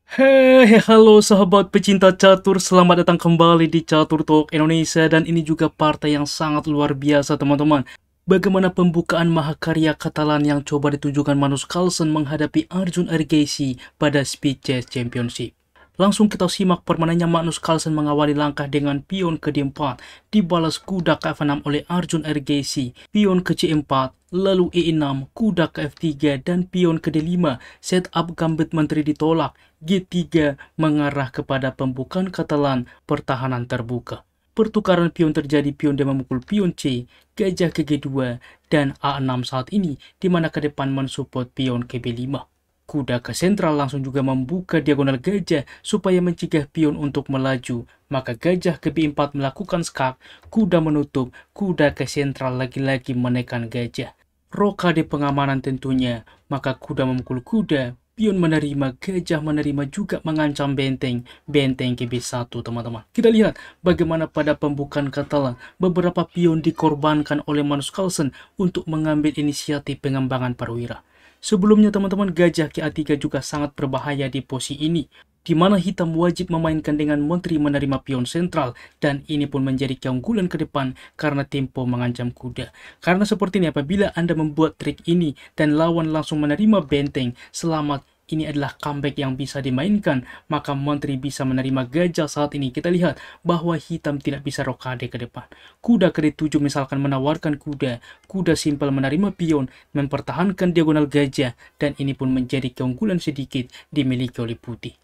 Halo sahabat pecinta catur, selamat datang kembali di Catur Talk Indonesia dan ini juga partai yang sangat luar biasa teman-teman. Bagaimana pembukaan mahakarya Katalan yang coba ditujukan Magnus Carlsen menghadapi Arjun Ergeci pada Speed Chess Championship. Langsung kita simak permainannya. Magnus Carlsen mengawali langkah dengan pion ke D4, dibalas kuda ke F6 oleh Arjun Ergeci, pion ke C4, lalu E6, kuda ke F3, dan pion ke D5. Setup gambit menteri ditolak, G3 mengarah kepada pembukaan Katalan pertahanan terbuka. Pertukaran pion terjadi, pion D memukul pion C, gajah ke G2, dan A6 saat ini, di mana ke depan mensupport pion ke B5. Kuda ke sentral langsung juga membuka diagonal gajah supaya mencegah pion untuk melaju. Maka gajah ke B4 melakukan skak, kuda menutup, kuda ke sentral lagi-lagi menekan gajah. Rokade pengamanan tentunya, maka kuda memukul kuda, pion menerima, gajah menerima juga mengancam benteng, benteng ke B1 teman-teman. Kita lihat bagaimana pada pembukaan Katalan, beberapa pion dikorbankan oleh Magnus Carlsen untuk mengambil inisiatif pengembangan perwira. Sebelumnya teman-teman, gajah ke A3 juga sangat berbahaya di posisi ini, di mana hitam wajib memainkan dengan menteri menerima pion sentral, dan ini pun menjadi keunggulan ke depan karena tempo mengancam kuda. Karena seperti ini, apabila Anda membuat trik ini dan lawan langsung menerima benteng, selamat. Ini adalah comeback yang bisa dimainkan, maka menteri bisa menerima gajah saat ini. Kita lihat bahwa hitam tidak bisa rokade ke depan. Kuda ke D7 misalkan menawarkan kuda, kuda simpel menerima pion, mempertahankan diagonal gajah, dan ini pun menjadi keunggulan sedikit dimiliki oleh putih.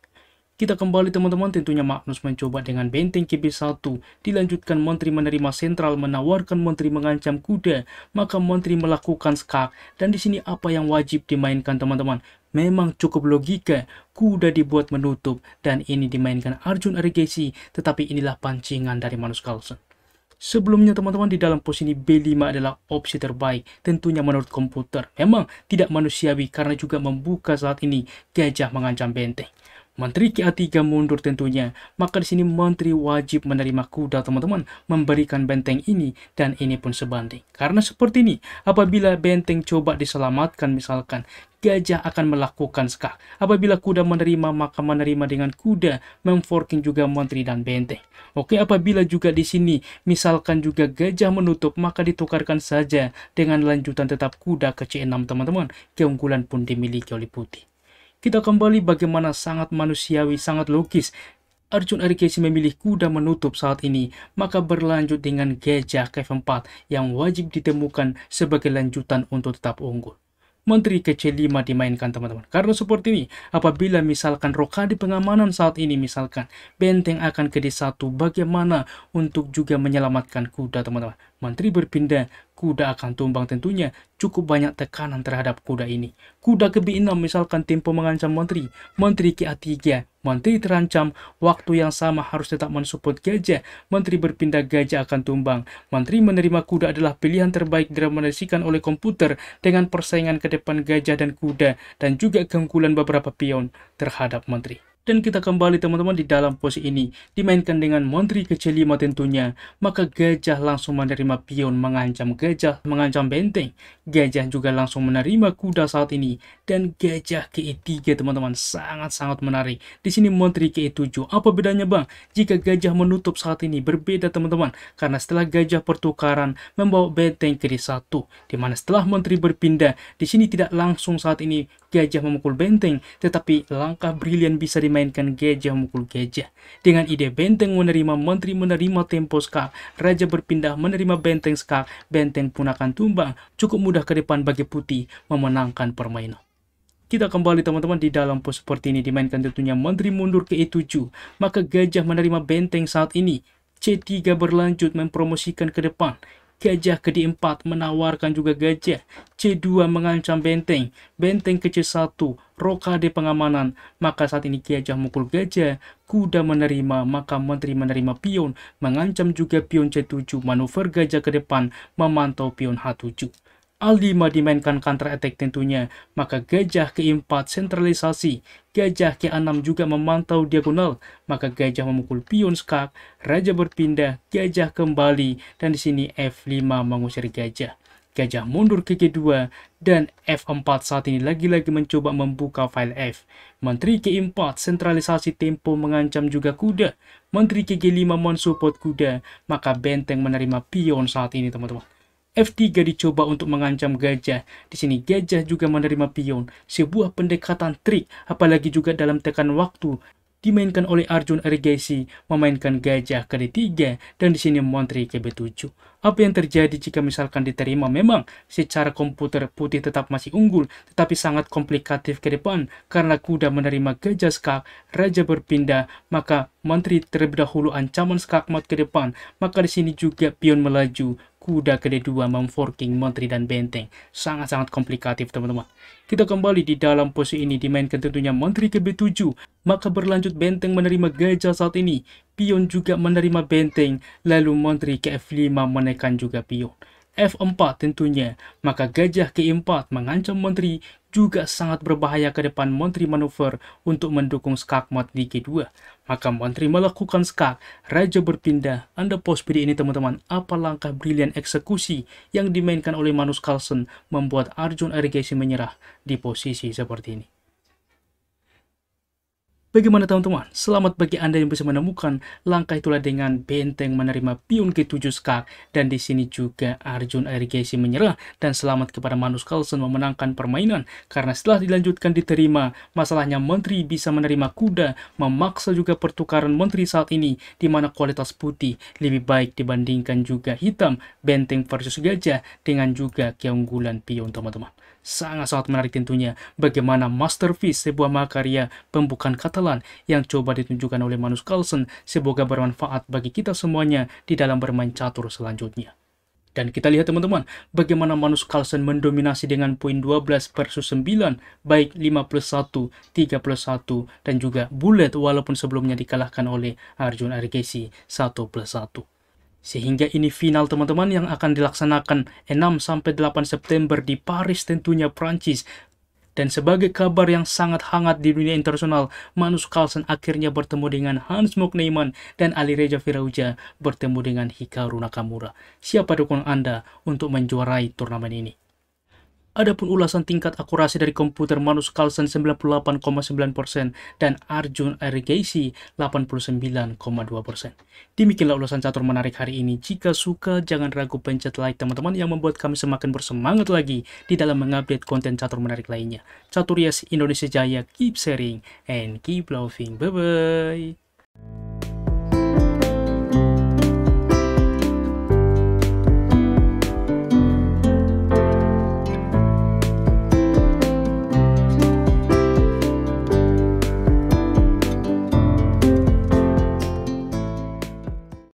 Kita kembali teman-teman, tentunya Magnus mencoba dengan benteng ke B1, dilanjutkan menteri menerima sentral, menawarkan menteri mengancam kuda, maka menteri melakukan skak, dan di sini apa yang wajib dimainkan teman-teman? Memang cukup logika, kuda dibuat menutup, dan ini dimainkan Arjun Ergeci, tetapi inilah pancingan dari Magnus Carlsen. Sebelumnya teman-teman, di dalam posisi B5 adalah opsi terbaik, tentunya menurut komputer. Memang tidak manusiawi karena juga membuka saat ini gajah mengancam benteng. Menteri ke A3 mundur tentunya, maka di sini menteri wajib menerima kuda teman-teman, memberikan benteng ini, dan ini pun sebanding. Karena seperti ini, apabila benteng coba diselamatkan misalkan, gajah akan melakukan skak. Apabila kuda menerima, maka menerima dengan kuda, memforking juga menteri dan benteng. Oke, apabila juga di sini misalkan juga gajah menutup, maka ditukarkan saja dengan lanjutan tetap kuda ke C6 teman-teman. Keunggulan pun dimiliki oleh putih. Kita kembali bagaimana sangat manusiawi, sangat logis. Arjun Ergeci memilih kuda menutup saat ini, maka berlanjut dengan gajah ke F4 yang wajib ditemukan sebagai lanjutan untuk tetap unggul. Menteri ke C5 dimainkan teman-teman. Karena seperti ini, apabila misalkan rokade pengamanan saat ini misalkan, benteng akan ke D1, bagaimana untuk juga menyelamatkan kuda teman-teman. Menteri berpindah, kuda akan tumbang tentunya, cukup banyak tekanan terhadap kuda ini. Kuda ke B6 misalkan tempo mengancam menteri, menteri ke A3, menteri terancam, waktu yang sama harus tetap mensupport gajah, menteri berpindah gajah akan tumbang, menteri menerima kuda adalah pilihan terbaik direkomendasikan oleh komputer dengan persaingan ke depan gajah dan kuda, dan juga keunggulan beberapa pion terhadap menteri. Dan kita kembali teman-teman, di dalam posisi ini dimainkan dengan menteri ke C5 tentunya, maka gajah langsung menerima pion mengancam gajah, mengancam benteng. Gajah juga langsung menerima kuda saat ini, dan gajah ke E3 teman-teman, sangat-sangat menarik. Di sini menteri ke E7. Apa bedanya bang? Jika gajah menutup saat ini berbeda teman-teman, karena setelah gajah pertukaran membawa benteng ke D1, di mana setelah menteri berpindah, di sini tidak langsung saat ini gajah memukul benteng, tetapi langkah brilian bisa dimainkan gajah memukul gajah. Dengan ide benteng menerima, menteri menerima tempo skak, raja berpindah menerima benteng skak, benteng pun akan tumbang. Cukup mudah ke depan bagi putih memenangkan permainan. Kita kembali teman-teman, di dalam pos seperti ini dimainkan tentunya menteri mundur ke E7, maka gajah menerima benteng saat ini. C3 berlanjut mempromosikan ke depan. Gajah ke D4 menawarkan juga gajah. C2 mengancam benteng. Benteng ke C1, rokade pengamanan. Maka saat ini gajah mukul gajah. Kuda menerima, maka menteri menerima pion. Mengancam juga pion C7. Manuver gajah ke depan, memantau pion H7. A5 dimainkan counter attack tentunya, maka gajah ke E4 sentralisasi, gajah ke A6 juga memantau diagonal, maka gajah memukul pion skak, raja berpindah, gajah kembali, dan di sini F5 mengusir gajah. Gajah mundur ke G2, dan F4 saat ini lagi-lagi mencoba membuka file F. Menteri G4 sentralisasi tempo mengancam juga kuda. Menteri ke G5 mensupport kuda, maka benteng menerima pion saat ini teman-teman. F3 dicoba untuk mengancam gajah. Di sini gajah juga menerima pion. Sebuah pendekatan trik, apalagi juga dalam tekan waktu. Dimainkan oleh Arjun Ergesi memainkan gajah ke D3 dan di sini Menteri ke B7. Apa yang terjadi jika misalkan diterima? Memang secara komputer putih tetap masih unggul, tetapi sangat komplikatif ke depan karena kuda menerima gajah skak, raja berpindah, maka Menteri terlebih dahulu ancaman skakmat ke depan, maka di sini juga pion melaju, kuda ke D2 memforking Menteri dan benteng. Sangat-sangat komplikatif teman-teman. Kita kembali di dalam posisi ini dimainkan tentunya Menteri ke B7, maka berlanjut benteng menerima gajah saat ini. Pion juga menerima benteng, lalu Menteri ke F5 menekan juga pion. F4 tentunya, maka gajah ke 4 mengancam Menteri, juga sangat berbahaya ke depan Menteri manuver untuk mendukung skakmat di G2. Maka Menteri melakukan skak, raja berpindah. Anda pause video ini teman-teman, apa langkah brilian eksekusi yang dimainkan oleh Magnus Carlsen membuat Arjun Ergesi menyerah di posisi seperti ini. Bagaimana teman-teman? Selamat bagi Anda yang bisa menemukan langkah itulah dengan benteng menerima pion G7 skak, dan di sini juga Arjun Ergesi menyerah, dan selamat kepada Magnus Carlsen memenangkan permainan karena setelah dilanjutkan diterima, masalahnya Menteri bisa menerima kuda, memaksa juga pertukaran Menteri saat ini di mana kualitas putih lebih baik dibandingkan juga hitam, benteng versus gajah dengan juga keunggulan pion teman-teman. Sangat-sangat menarik tentunya bagaimana masterpiece sebuah mahakarya pembukaan Catalan yang coba ditunjukkan oleh Magnus Carlsen, semoga bermanfaat bagi kita semuanya di dalam bermain catur selanjutnya. Dan kita lihat teman-teman, bagaimana Magnus Carlsen mendominasi dengan poin 12 versus 9, baik 5+1, 3+1, dan juga bullet walaupun sebelumnya dikalahkan oleh Arjun Ergesi 1+1. Sehingga ini final teman-teman yang akan dilaksanakan 6-8 September di Paris tentunya Prancis. Dan sebagai kabar yang sangat hangat di dunia internasional, Magnus Carlsen akhirnya bertemu dengan Hans-Mok Neyman dan Alireza Firauja bertemu dengan Hikaru Nakamura. Siapa dukungan Anda untuk menjuarai turnamen ini? Adapun ulasan tingkat akurasi dari komputer Magnus Carlsen 98,9% dan Arjun Ergesi 89,2%. Demikianlah ulasan catur menarik hari ini. Jika suka, jangan ragu pencet like teman-teman yang membuat kami semakin bersemangat lagi di dalam mengupdate konten catur menarik lainnya. Catur Yes Indonesia Jaya, keep sharing and keep loving. Bye-bye.